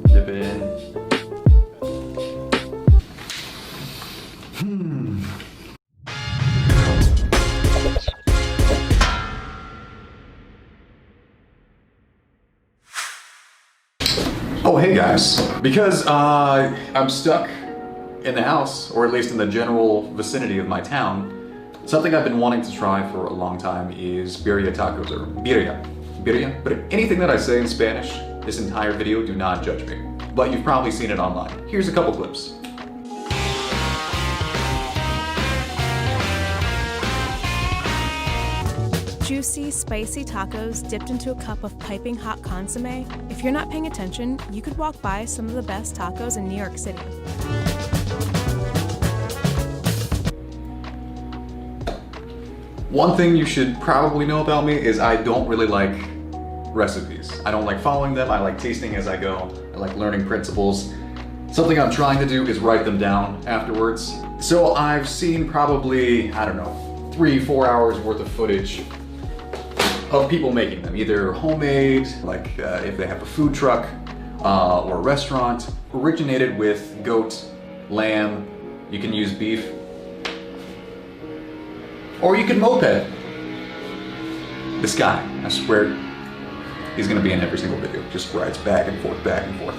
Dip it in. Oh, hey guys. Because I'm stuck in the house, or at least in the general vicinity of my town, something I've been wanting to try for a long time is Birria Tacos, or Birria. Birria? But anything that I say in Spanish, this entire video, do not judge me. But you've probably seen it online. Here's a couple clips. Juicy, spicy tacos dipped into a cup of piping hot consomme. If you're not paying attention, you could walk by some of the best tacos in New York City. One thing you should probably know about me is I don't really like recipes. I don't like following them, I like tasting as I go, I like learning principles. Something I'm trying to do is write them down afterwards. So I've seen probably, I don't know, 3-4 hours worth of footage of people making them, either homemade, like if they have a food truck or a restaurant. Originated with goat, lamb, you can use beef, or you can moped. This guy, I swear, he's gonna be in every single video, just rides back and forth, back and forth.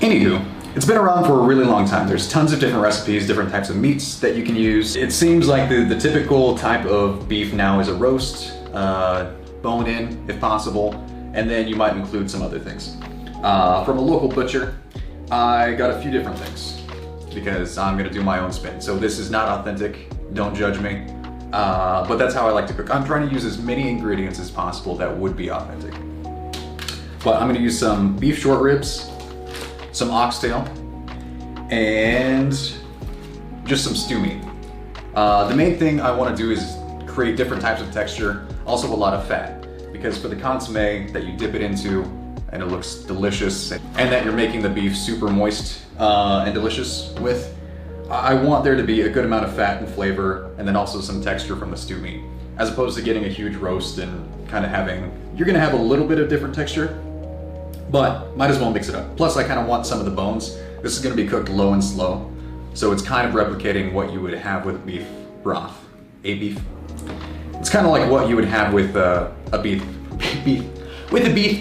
Anywho, it's been around for a really long time. There's tons of different recipes, different types of meats that you can use. It seems like the typical type of beef now is a roast, bone in if possible, and then you might include some other things. From a local butcher, I got a few different things because I'm gonna do my own spin. So this is not authentic, don't judge me, but that's how I like to cook. I'm trying to use as many ingredients as possible that would be authentic. But I'm gonna use some beef short ribs, some oxtail, and just some stew meat. The main thing I want to do is create different types of texture, also a lot of fat, because for the consomme that you dip it into and it looks delicious, and that you're making the beef super moist and delicious with, I want there to be a good amount of fat and flavor, and then also some texture from the stew meat, as opposed to getting a huge roast and kind of having, you're gonna have a little bit of different texture, but might as well mix it up. Plus I kind of want some of the bones. This is gonna be cooked low and slow, so it's kind of replicating what you would have with beef broth. Beef. It's kind of like what you would have with a beef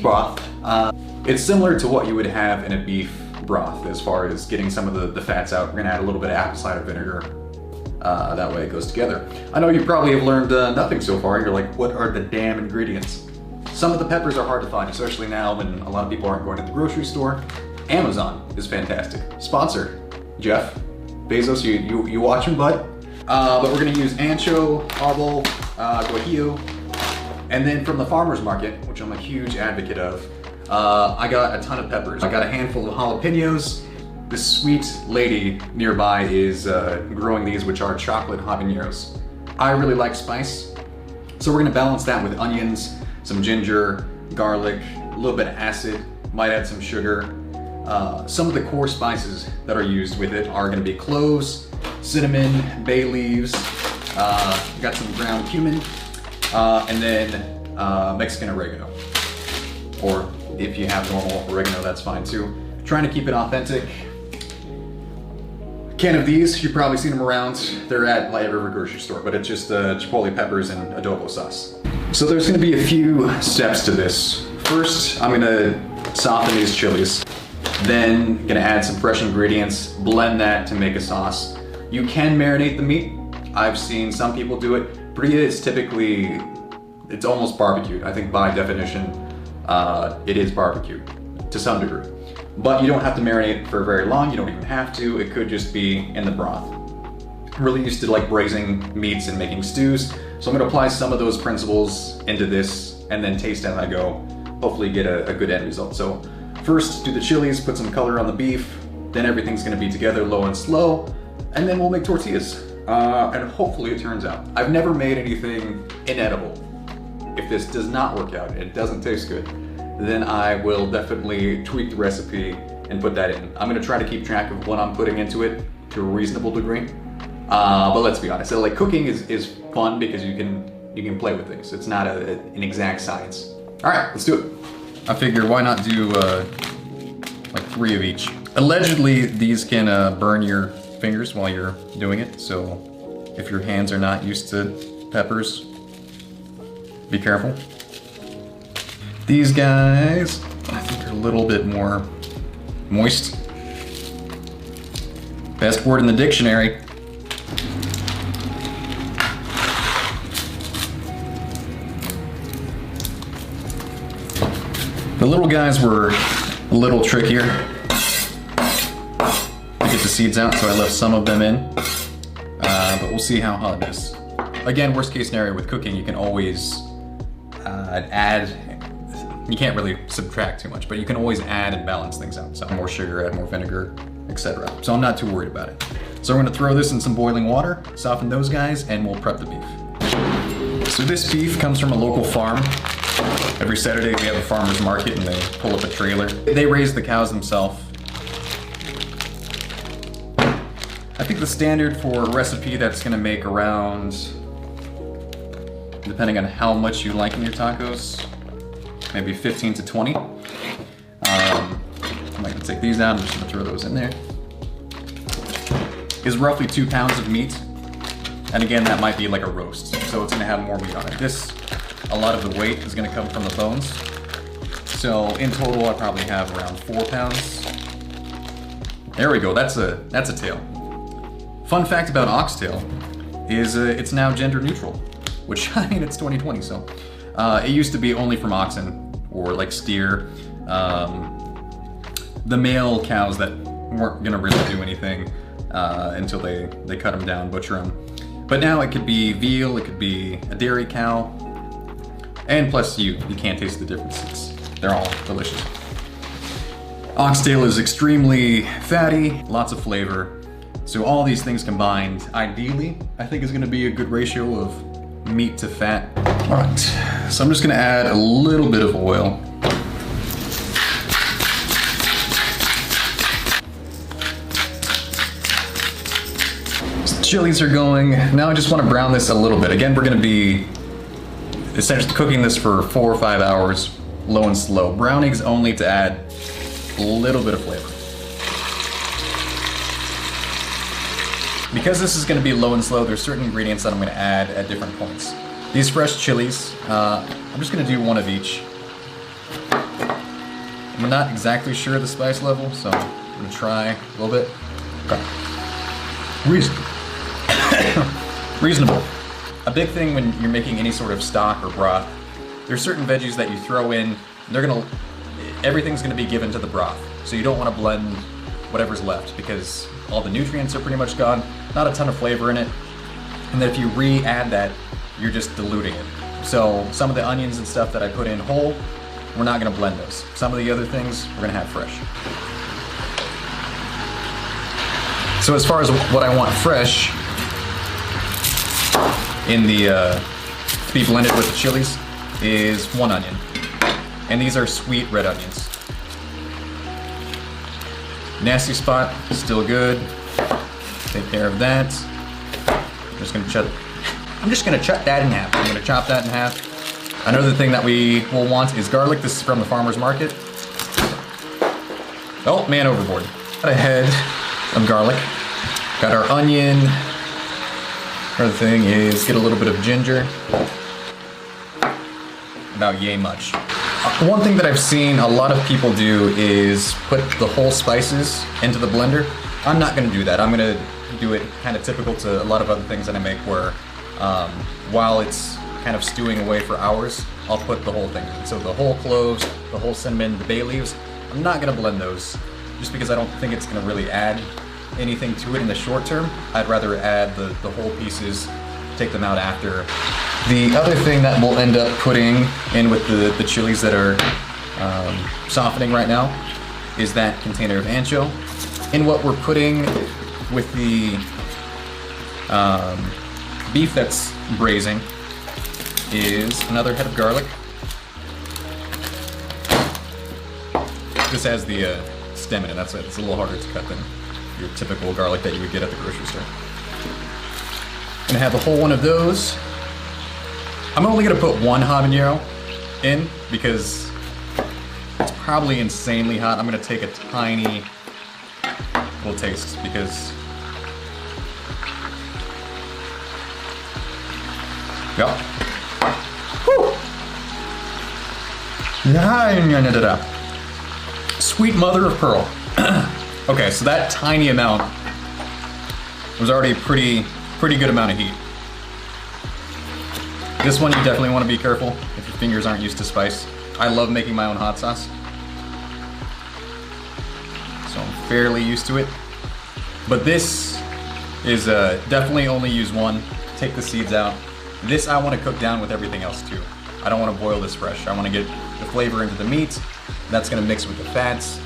broth. It's similar to what you would have in a beef broth as far as getting some of the fats out. We're gonna add a little bit of apple cider vinegar. That way it goes together. I know you probably have learned nothing so far. You're like, what are the damn ingredients? Some of the peppers are hard to find, especially now when a lot of people aren't going to the grocery store. Amazon is fantastic. Sponsor, Jeff Bezos, you watching, bud? But we're gonna use ancho, arbol, guajillo, and then from the farmer's market, which I'm a huge advocate of, I got a ton of peppers. I got a handful of jalapenos. This sweet lady nearby is growing these, which are chocolate habaneros. I really like spice, so we're gonna balance that with onions, some ginger, garlic, a little bit of acid, might add some sugar. Some of the core spices that are used with it are gonna be cloves, cinnamon, bay leaves, got some ground cumin, and then Mexican oregano. Or if you have normal oregano, that's fine too. Trying to keep it authentic. A can of these, you've probably seen them around. They're at like every grocery store, but it's just chipotle peppers and adobo sauce. So there's gonna be a few steps to this. First, I'm gonna soften these chilies. Then gonna add some fresh ingredients, blend that to make a sauce. You can marinate the meat. I've seen some people do it. Birria is typically, it's almost barbecued. I think by definition, it is barbecued to some degree. But you don't have to marinate for very long. You don't even have to. It could just be in the broth. I'm really used to like braising meats and making stews. So I'm gonna apply some of those principles into this and then taste as I go. Hopefully get a good end result. So first do the chilies, put some color on the beef, then everything's gonna be together low and slow, and then we'll make tortillas. And hopefully it turns out. I've never made anything inedible. If this does not work out, it doesn't taste good, then I will definitely tweak the recipe and put that in. I'm gonna try to keep track of what I'm putting into it to a reasonable degree. But let's be honest, so like cooking is fun because you can play with things. It's not an exact science. All right, let's do it. I figured why not do like 3 of each. Allegedly, these can burn your fingers while you're doing it. So if your hands are not used to peppers, be careful. These guys, I think are a little bit more moist. Best word in the dictionary. The little guys were a little trickier to get the seeds out, so I left some of them in. But we'll see how hot it is. Again, worst case scenario with cooking, you can always add, you can't really subtract too much, but you can always add and balance things out. So more sugar, add more vinegar, etc. So I'm not too worried about it. So we're gonna throw this in some boiling water, soften those guys, and we'll prep the beef. So this beef comes from a local farm. Every Saturday we have a farmer's market and they pull up a trailer. They raise the cows themselves. I think the standard for a recipe that's gonna make around, depending on how much you like in your tacos, maybe 15 to 20. I'm not gonna take these out, I'm just gonna throw those in there. Is roughly 2 pounds of meat. And again, that might be like a roast, so it's gonna have more meat on it. A lot of the weight is gonna come from the bones. So in total, I probably have around 4 pounds. There we go, that's a tail. Fun fact about oxtail is it's now gender neutral, which, I mean, it's 2020, so. It used to be only from oxen or like steer. The male cows that weren't gonna really do anything until they cut them down, butcher them. But now it could be veal, it could be a dairy cow, and plus you can't taste the differences. They're all delicious. Oxtail is extremely fatty, lots of flavor. So all these things combined, ideally, I think is gonna be a good ratio of meat to fat. All right, so I'm just gonna add a little bit of oil. Chilies are going. Now I just want to brown this a little bit. Again, we're going to be essentially cooking this for 4 or 5 hours, low and slow. Browning's only to add a little bit of flavor. Because this is going to be low and slow, there's certain ingredients that I'm going to add at different points. These fresh chilies, I'm just going to do 1 of each. I'm not exactly sure of the spice level, so I'm going to try a little bit. Okay. Reasonable. A big thing when you're making any sort of stock or broth, there's certain veggies that you throw in, everything's gonna be given to the broth. So you don't wanna blend whatever's left because all the nutrients are pretty much gone, not a ton of flavor in it. And then if you re-add that, you're just diluting it. So some of the onions and stuff that I put in whole, we're not gonna blend those. Some of the other things, we're gonna have fresh. So as far as what I want fresh in the to be blended with the chilies is 1 onion. And these are sweet red onions. Nasty spot, still good. Take care of that. I'm just gonna chop that in half. I'm gonna chop that in half. Another thing that we will want is garlic. This is from the farmer's market. Oh, man overboard. Got a head of garlic. Got our onion. Another thing is get a little bit of ginger. About yay much. One thing that I've seen a lot of people do is put the whole spices into the blender. I'm not gonna do that. I'm gonna do it kind of typical to a lot of other things that I make where while it's kind of stewing away for hours, I'll put the whole thing in. So the whole cloves, the whole cinnamon, the bay leaves, I'm not gonna blend those just because I don't think it's gonna really add anything to it in the short term. I'd rather add the whole pieces, take them out after. The other thing that we'll end up putting in with the chilies that are softening right now is that container of ancho. And what we're putting with the beef that's braising is another head of garlic. This has the stem in it. That's it. It's a little harder to cut than your typical garlic that you would get at the grocery store. I'm gonna have a whole one of those. I'm only gonna put one habanero in because it's probably insanely hot. I'm gonna take a tiny little taste because, yeah. Woo! Sweet mother of pearl. Okay, so that tiny amount was already a pretty good amount of heat. This one you definitely want to be careful if your fingers aren't used to spice. I love making my own hot sauce, so I'm fairly used to it. But this is definitely only use one. Take the seeds out. This I want to cook down with everything else too. I don't want to boil this fresh. I want to get the flavor into the meat. That's going to mix with the fats,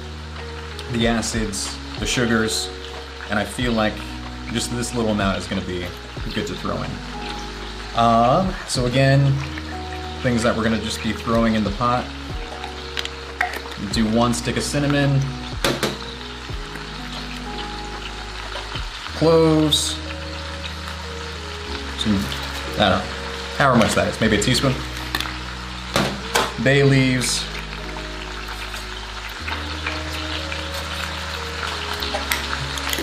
the acids, the sugars, and I feel like just this little amount is going to be good to throw in. So again, things that we're going to just be throwing in the pot. Do 1 stick of cinnamon, cloves, some, I don't know, however much that is, maybe a teaspoon. Bay leaves.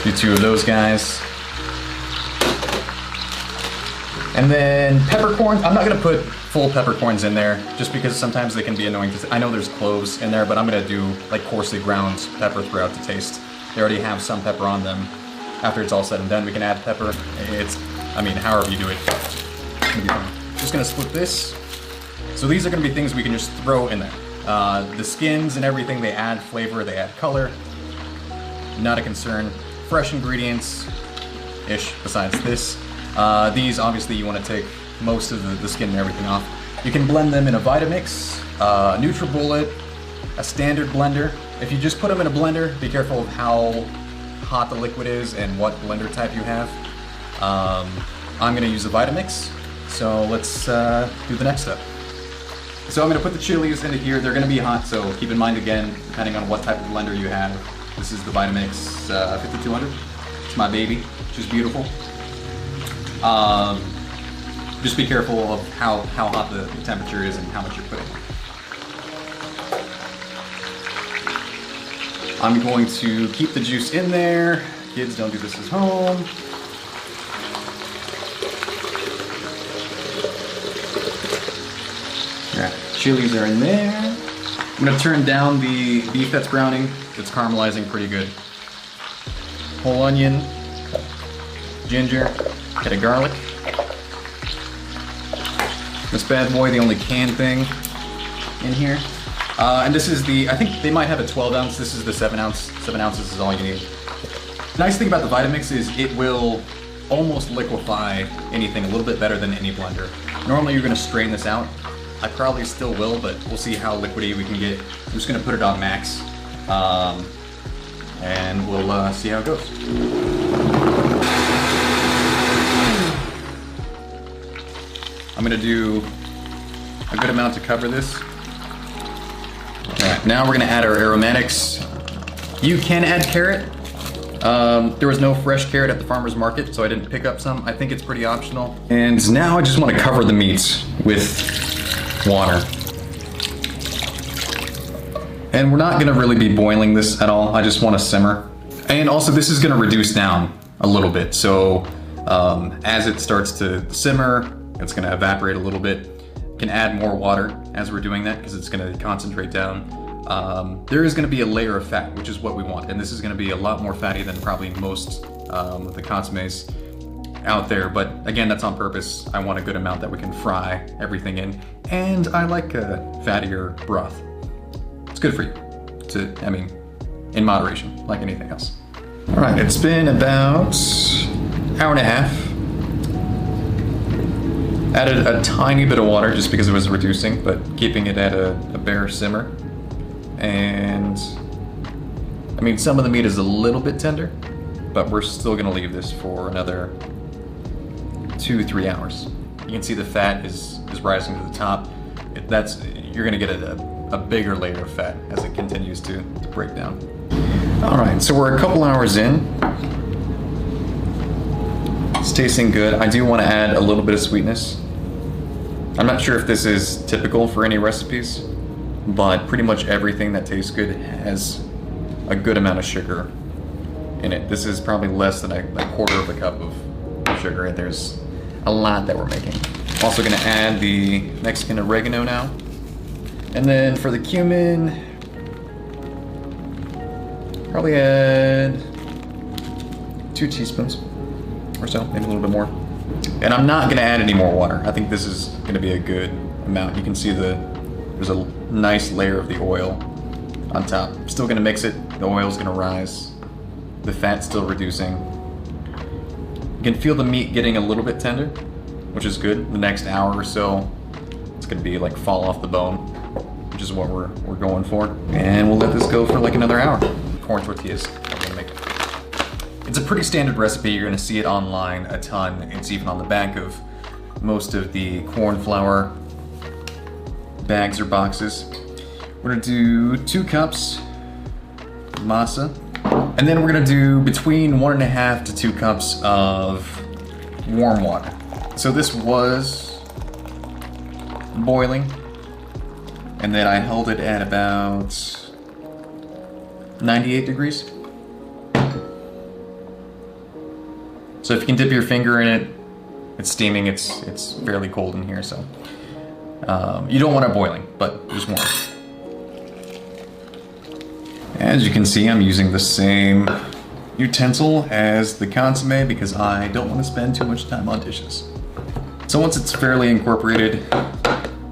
Do 2 of those guys. And then peppercorns. I'm not gonna put full peppercorns in there just because sometimes they can be annoying to I know there's cloves in there, but I'm gonna do like coarsely ground pepper throughout the taste. They already have some pepper on them. After it's all said and done, we can add pepper. I mean, however you do it, it's gonna be fine. Just gonna split this. So these are gonna be things we can just throw in there. The skins and everything, they add flavor, they add color. Not a concern. Fresh ingredients-ish besides this. These, obviously, you want to take most of the skin and everything off. You can blend them in a Vitamix, a NutriBullet, a standard blender. If you just put them in a blender, be careful of how hot the liquid is and what blender type you have. I'm going to use a Vitamix, so let's do the next step. So I'm going to put the chilies into here. They're going to be hot, so keep in mind again, depending on what type of blender you have. This is the Vitamix 5200. It's my baby. She's beautiful. Just be careful of how hot the temperature is and how much you're putting. I'm going to keep the juice in there. Kids, don't do this at home. Yeah, chilies are in there. I'm gonna turn down the beef that's browning. It's caramelizing pretty good. Whole onion, ginger, bit of garlic. This bad boy, the only canned thing in here. And this is I think they might have a 12 ounce. This is the 7 ounce. 7 ounces is all you need. The nice thing about the Vitamix is it will almost liquefy anything a little bit better than any blender. Normally you're gonna strain this out. I probably still will, but we'll see how liquidy we can get. I'm just gonna put it on max. And we'll see how it goes. I'm gonna do a good amount to cover this. All right, now we're gonna add our aromatics. You can add carrot. There was no fresh carrot at the farmer's market, so I didn't pick up some. I think it's pretty optional. And now I just wanna cover the meat with water. And we're not gonna really be boiling this at all. I just wanna simmer. And also this is gonna reduce down a little bit. So as it starts to simmer, it's gonna evaporate a little bit. You can add more water as we're doing that because it's gonna concentrate down. There is gonna be a layer of fat, which is what we want. And this is gonna be a lot more fatty than probably most of the consommes out there. But again, that's on purpose. I want a good amount that we can fry everything in. And I like a fattier broth. It's good for you, I mean, in moderation, like anything else. All right, it's been about an hour and a half. Added a tiny bit of water just because it was reducing, but keeping it at a bare simmer. And I mean, some of the meat is a little bit tender, but we're still gonna leave this for another 2-3 hours. You can see the fat is rising to the top. You're gonna get a bigger layer of fat as it continues to break down. All right, so we're a couple hours in. It's tasting good. I do want to add a little bit of sweetness. I'm not sure if this is typical for any recipes, but pretty much everything that tastes good has a good amount of sugar in it. This is probably less than a quarter of a cup of sugar, and there's a lot that we're making. Also gonna add the Mexican oregano now. And then for the cumin, probably add 2 teaspoons or so, maybe a little bit more. And I'm not gonna add any more water. I think this is gonna be a good amount. You can see there's a nice layer of the oil on top. I'm still gonna mix it. The oil's gonna rise. The fat's still reducing. You can feel the meat getting a little bit tender, which is good. The next hour or so, it's gonna be like fall off the bone, which is what we're going for. And we'll let this go for like another hour. Corn tortillas. I'm gonna make it. It's a pretty standard recipe. You're gonna see it online a ton. It's even on the back of most of the corn flour bags or boxes. We're gonna do 2 cups masa. And then we're gonna do between 1.5 to 2 cups of warm water. So this was boiling, and then I held it at about 98 degrees. So if you can dip your finger in it, it's steaming, it's fairly cold in here, so. You don't want it boiling, but just warm. As you can see, I'm using the same utensil as the consommé because I don't want to spend too much time on dishes. So once it's fairly incorporated,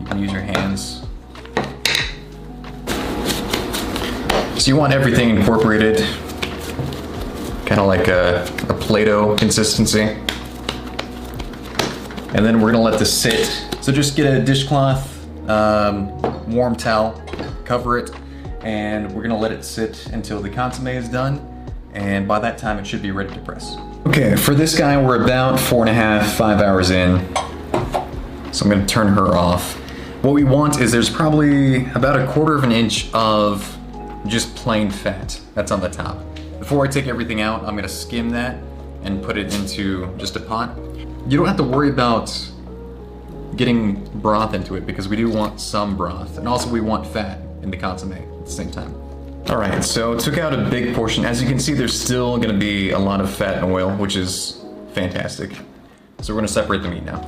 you can use your hands. So you want everything incorporated, kind of like a Play-Doh consistency. And then we're gonna let this sit. So just get a dishcloth, warm towel, cover it, and we're gonna let it sit until the consommé is done, and by that time it should be ready to press. Okay, for this guy we're about 4.5, 5 hours in, so I'm gonna turn her off. What we want is there's probably about 1/4 of an inch of just plain fat that's on the top. Before I take everything out, I'm gonna skim that and put it into just a pot. You don't have to worry about getting broth into it because we do want some broth, and also we want fat in the consommé at the same time. All right, so took out a big portion. As you can see, there's still gonna be a lot of fat and oil, which is fantastic. So we're gonna separate the meat now.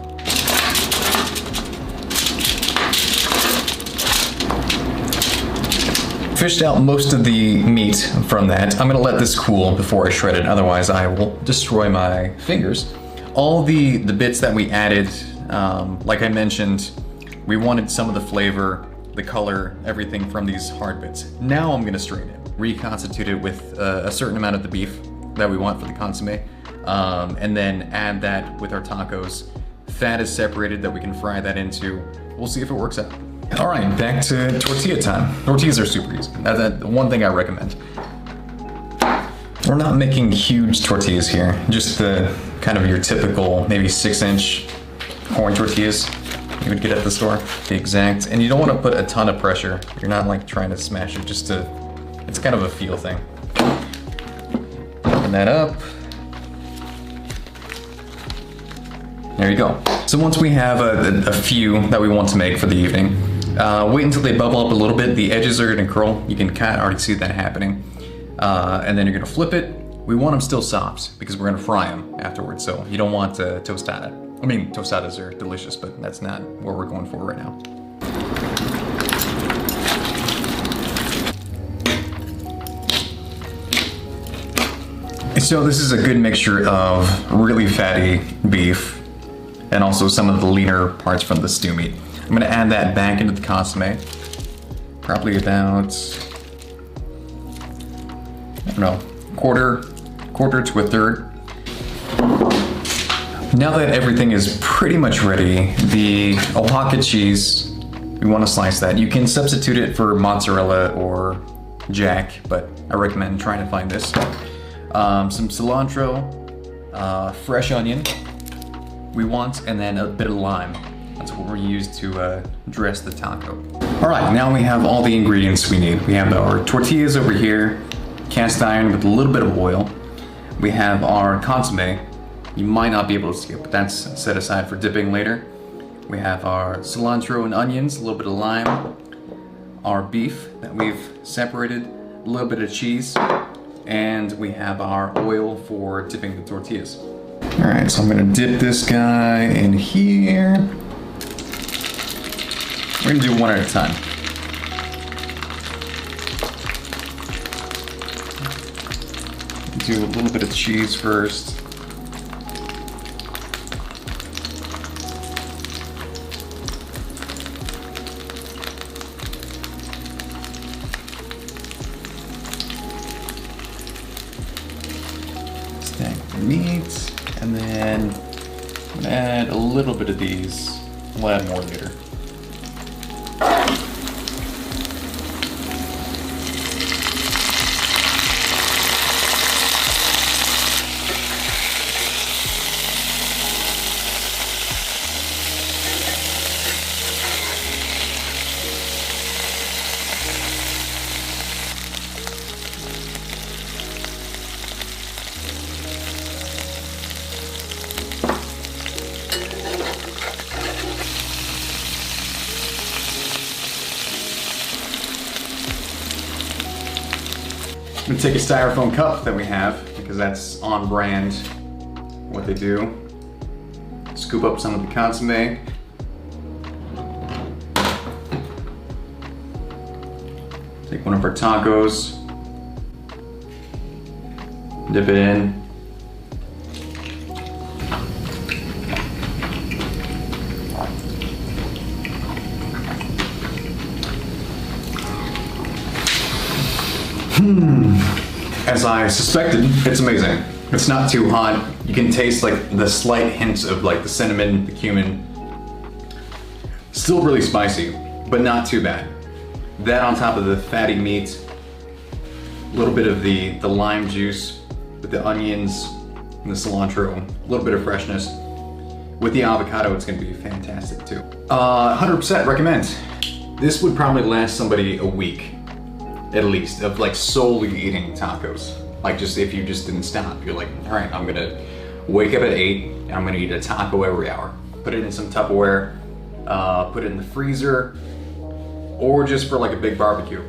Fished out most of the meat from that. I'm gonna let this cool before I shred it, otherwise I will destroy my fingers. All the bits that we added, like I mentioned, we wanted some of the flavor, the color, everything from these hard bits. Now I'm gonna strain it, reconstitute it with a certain amount of the beef that we want for the consommé, and then add that with our tacos. Fat is separated that we can fry that into. We'll see if it works out. All right, back to tortilla time. Tortillas are super easy. That's one thing I recommend. We're not making huge tortillas here, just the kind of your typical, maybe 6-inch corn tortillas you would get at the store. The exact, and you don't want to put a ton of pressure. You're not like trying to smash it, just to, it's kind of a feel thing. Open that up. There you go. So once we have a few that we want to make for the evening, wait until they bubble up a little bit. The edges are gonna curl. You can kind of already see that happening. And then you're gonna flip it. We want them still soft because we're gonna fry them afterwards. So you don't want tostada. I mean, tostadas are delicious, but that's not what we're going for right now. So this is a good mixture of really fatty beef and also some of the leaner parts from the stew meat. I'm gonna add that back into the consommé. Probably about, I don't know, quarter to a third. Now that everything is pretty much ready, the Oaxaca cheese, we want to slice that. You can substitute it for mozzarella or jack, but I recommend trying to find this. Some cilantro, fresh onion we want, and then a bit of lime. That's what we're used to dress the taco. All right, now we have all the ingredients we need. We have our tortillas over here. cast iron with a little bit of oil. We have our consommé. You might not be able to see it, but that's set aside for dipping later. We have our cilantro and onions, a little bit of lime, our beef that we've separated, a little bit of cheese, and we have our oil for dipping the tortillas. All right, so I'm gonna dip this guy in here. We're gonna do one at a time. Do a little bit of cheese first. Stack the meat, and then I'm gonna add a little bit of these. We'll add more later. I'm gonna take a styrofoam cup that we have, because that's on brand what they do. Scoop up some of the consommé. Take one of our tacos. Dip it in. As I suspected, it's amazing. It's not too hot. You can taste like the slight hints of like the cinnamon, the cumin. Still really spicy, but not too bad. That on top of the fatty meat, a little bit of the lime juice with the onions and the cilantro, a little bit of freshness. With the avocado, it's gonna be fantastic too. 100% recommend. This would probably last somebody a week. At least, of like solely eating tacos. Like just if you just didn't stop, you're like, all right, I'm gonna wake up at 8 and I'm gonna eat a taco every hour. Put it in some Tupperware, put it in the freezer, or just for like a big barbecue.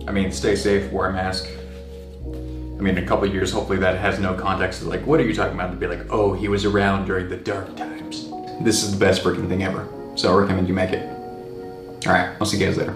I mean, stay safe, wear a mask. I mean, in a couple of years, hopefully that has no context of like, what are you talking about? To be like, oh, he was around during the dark times. This is the best freaking thing ever. So I recommend you make it. All right, I'll see you guys later.